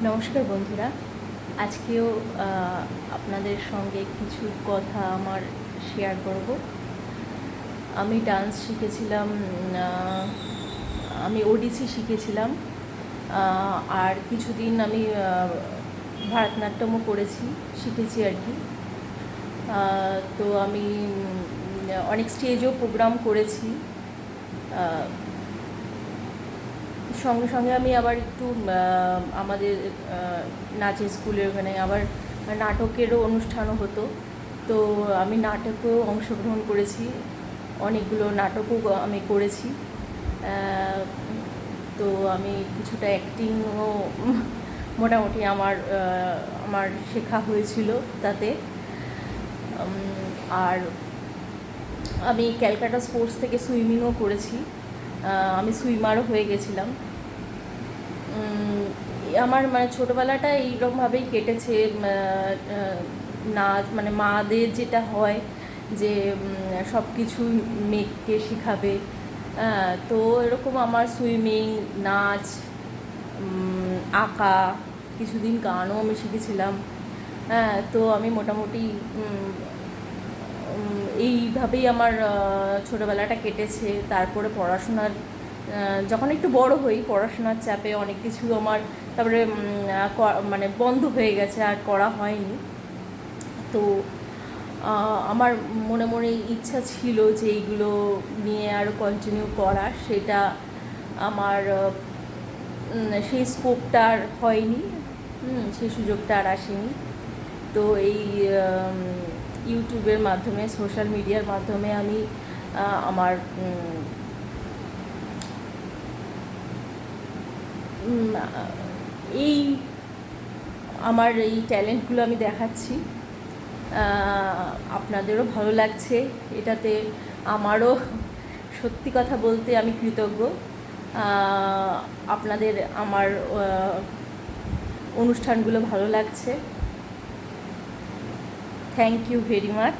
নমস্কার বন্ধুরা, আজকেও আপনাদের সঙ্গে কিছু কথা আমার শেয়ার করব। আমি ডান্স শিখেছিলাম, আমি ওডিসি শিখেছিলাম, আর কিছুদিন আমি ভারতনাট্যমও শিখেছি আর কি। তো আমি অনেক স্টেজেও প্রোগ্রাম করেছি। সঙ্গে সঙ্গে আমি আবার একটু আমাদের নাচের স্কুলের ওখানে আবার নাটকেরও অনুষ্ঠানও হতো, তো আমি নাটকেও অংশগ্রহণ করেছি, অনেকগুলো নাটকও আমি করেছি। তো আমি কিছুটা অ্যাক্টিংও মোটামুটি আমার শেখা হয়েছিল তাতে। আর আমি ক্যালকাটা স্পোর্টস থেকে সুইমিংও করেছি, আমি সুইমারও হয়ে গেছিলাম। আমার ছোটোবেলাটা এইরকমভাবেই কেটেছে। নাচ মাদের যেটা হয় যে সব কিছু মেয়েকে শেখাবে, তো এরকম আমার সুইমিং, নাচ, আঁকা, কিছুদিন গানও আমি শিখেছিলাম। তো আমি মোটামুটি এইভাবেই আমার ছোটোবেলাটা কেটেছে। তারপরে পড়াশোনার যখন একটু বড় হই, পড়াশোনার চাপে অনেক কিছু আমার তারপরে বন্ধ হয়ে গেছে, আর করা হয়নি। তো আমার মনে মনে ইচ্ছা ছিল যে এইগুলো নিয়ে আরও কন্টিনিউ করা, সেটা আমার সেই স্কোপটা আর হয়নি, সেই সুযোগটা আর আসেনি। তো এই ইউটিউবের মাধ্যমে, সোশ্যাল মিডিয়ার মাধ্যমে আমি আমার এই আমার এই ট্যালেন্টগুলো আমি দেখাচ্ছি। আপনাদেরও ভালো লাগছে এটাতে। আমারও সত্যি কথা বলতে আমি কৃতজ্ঞ। আপনাদের আমার অনুষ্ঠানগুলো ভালো লাগছে। Thank you very much.